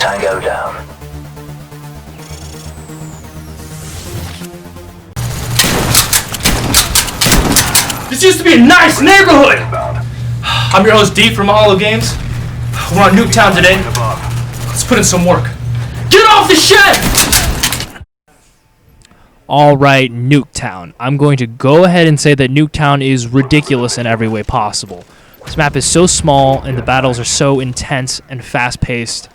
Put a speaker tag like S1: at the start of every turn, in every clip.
S1: Tango down.
S2: This used to be a nice neighborhood! I'm your host D from Mahalo Games. We're on Nuketown today. Let's put in some work. Get off the shed! Alright, Nuketown. I'm going to go ahead and say that Nuketown is ridiculous in every way possible. This map is so small and the battles are so intense and fast-paced.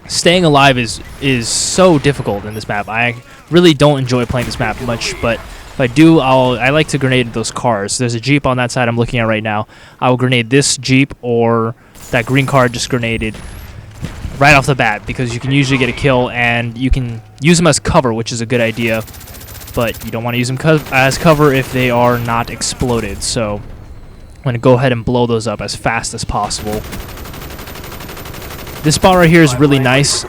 S2: Staying alive is so difficult in this map. I really don't enjoy playing this map much, but if I do, I like to grenade those cars. There's a Jeep on that side I'm looking at right now. I will grenade this Jeep or that green car just grenaded right off the bat because you can usually get a kill and you can use them as cover, which is a good idea, but you don't want to use them as cover if they are not exploded. So I'm going to go ahead and blow those up as fast as possible. This spot right here is really nice.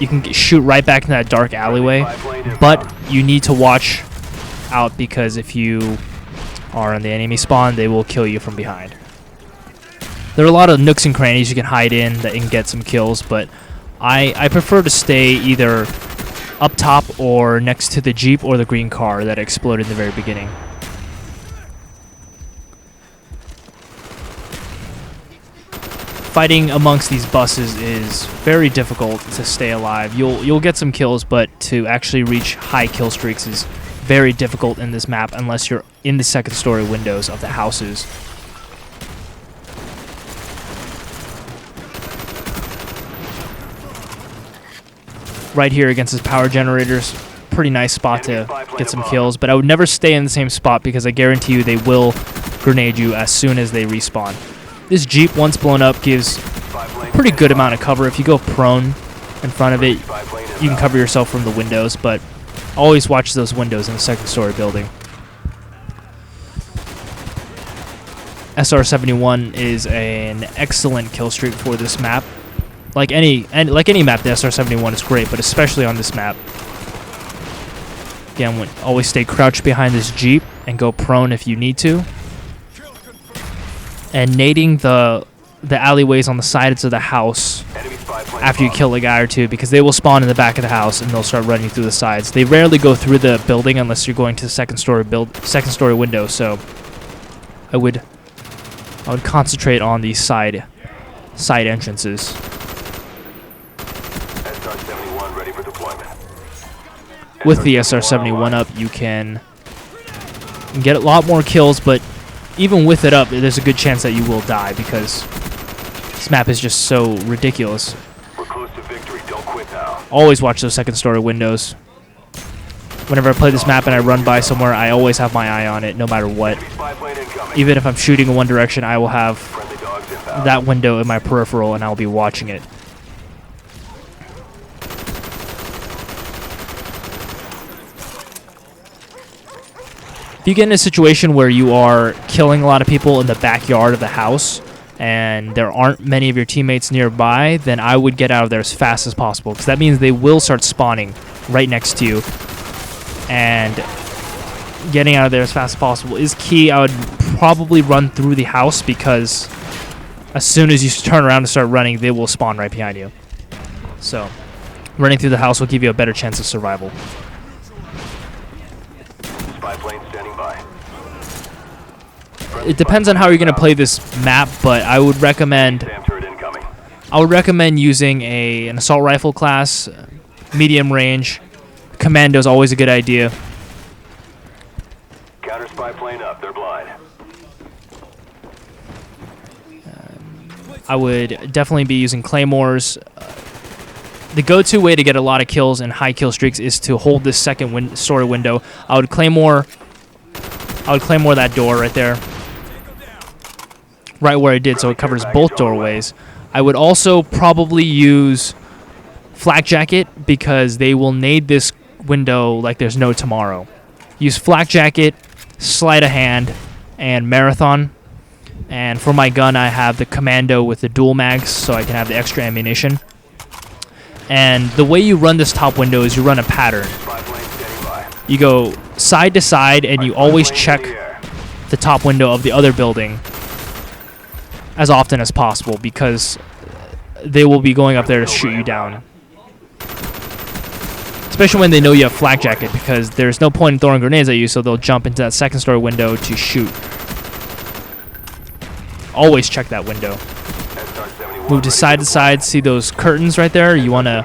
S2: You can shoot right back in that dark alleyway, but you need to watch out because if you are on the enemy spawn, they will kill you from behind. There are a lot of nooks and crannies you can hide in that can get some kills, but I prefer to stay either up top or next to the Jeep or the green car that exploded in the very beginning. Fighting amongst these buses is very difficult to stay alive. You'll get some kills, but to actually reach high kill streaks is very difficult in this map unless you're in the second story windows of the houses. Right here against his power generators, pretty nice spot to get some kills, but I would never stay in the same spot because I guarantee you they will grenade you as soon as they respawn. This Jeep, once blown up, gives a pretty good amount of cover. If you go prone in front of it, you can cover yourself from the windows, but always watch those windows in the second story building. SR-71 is an excellent kill streak for this map. Like any map, the SR-71 is great, but especially on this map. Again, always stay crouched behind this Jeep and go prone if you need to. And nading the alleyways on the sides of the house after you kill a guy or two, because they will spawn in the back of the house and they'll start running through the sides. They rarely go through the building unless you're going to the second story window. So I would concentrate on these side entrances.
S3: SR-71 ready for deployment.
S2: With the SR-71 up, you can get a lot more kills, but even with it up, there's a good chance that you will die because this map is just so ridiculous.
S3: We're close to victory. Don't quit now.
S2: Always watch those second story windows. Whenever I play this map and I run by somewhere, I always have my eye on it, no matter what. Even if I'm shooting in one direction, I will have that window in my peripheral and I'll be watching it. If you get in a situation where you are killing a lot of people in the backyard of the house and there aren't many of your teammates nearby, then I would get out of there as fast as possible because that means they will start spawning right next to you. And getting out of there as fast as possible is key. I would probably run through the house because as soon as you turn around and start running, they will spawn right behind you. So running through the house will give you a better chance of survival.
S3: Spy plane standing by.
S2: It depends on how you're going to play this map, but I would recommend using an assault rifle class, medium range. Commando is always a good idea.
S3: Counter spy plane up. They're blind.
S2: I would definitely be using claymores. The go-to way to get a lot of kills and high kill streaks is to hold this second story window. I would claymore that door right there, right where I did, so it covers both doorways. I would also probably use flak jacket because they will nade this window like there's no tomorrow. Use flak jacket, sleight of hand, and marathon. And for my gun, I have the commando with the dual mags, so I can have the extra ammunition. And the way you run this top window is you run a pattern. You go side to side, and you always check the top window of the other building as often as possible because they will be going up there to shoot you down especially when they know you have flak jacket, because there's no point in throwing grenades at you, so they'll jump into that second story window to shoot. Always check that window. Move to side, see those curtains right there? You want to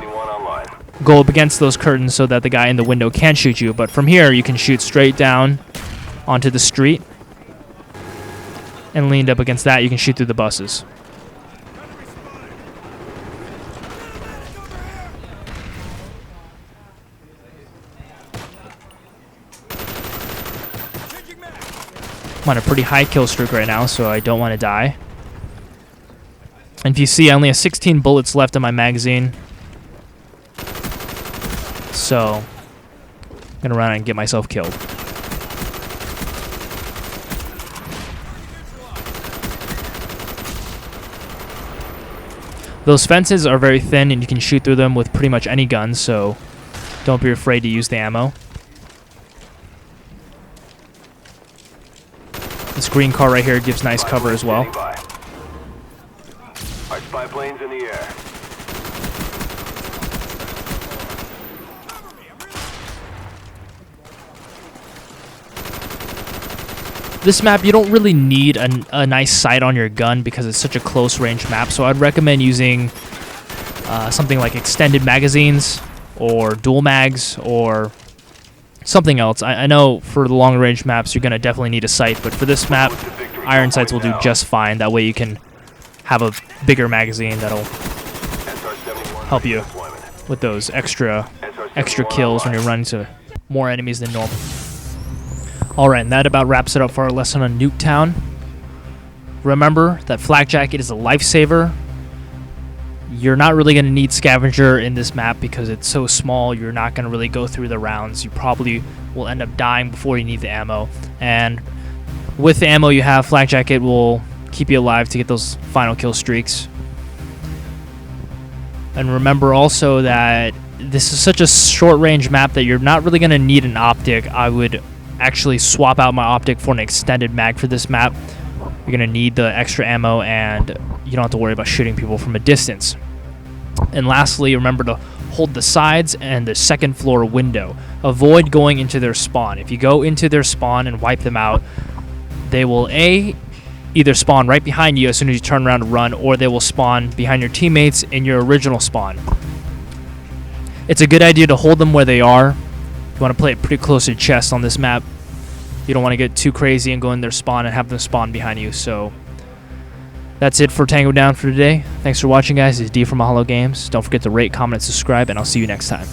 S2: go up against those curtains so that the guy in the window can't shoot you, but from here you can shoot straight down onto the street, and leaned up against that you can shoot through the buses. I'm on a pretty high kill streak right now, so I don't want to die. And if you see, I only have 16 bullets left in my magazine. So, I'm going to run and get myself killed. Those fences are very thin, and you can shoot through them with pretty much any gun, so don't be afraid to use the ammo. This green car right here gives nice cover as well.
S3: Our spy planes in the air.
S2: This map, you don't really need a nice sight on your gun because it's such a close range map, so I'd recommend using something like extended magazines or dual mags or something else. I know for the long range maps you're going to definitely need a sight, but for this map, iron sights will do just fine. That way you can have a bigger magazine that'll help you with those extra kills when you're running to more enemies than normal. Alright, and that about wraps it up for our lesson on Nuketown. Remember that flak jacket is a lifesaver. You're not really going to need scavenger in this map because it's so small. You're not going to really go through the rounds. You probably will end up dying before you need the ammo. And with the ammo you have, flak jacket will keep you alive to get those final kill streaks. And remember also that this is such a short range map that you're not really going to need an optic. I would actually swap out my optic for an extended mag for this map. You're going to need the extra ammo, and you don't have to worry about shooting people from a distance. And lastly, remember to hold the sides and the second floor window. Avoid going into their spawn. If you go into their spawn and wipe them out, they will either spawn right behind you as soon as you turn around to run, or they will spawn behind your teammates in your original spawn. It's a good idea to hold them where they are. You want to play it pretty close to chest on this map. You don't want to get too crazy and go in their spawn and have them spawn behind you. So that's it for Tango Down for today. Thanks for watching, guys. This is D from Mahalo Games. Don't forget to rate, comment, and subscribe, and I'll see you next time.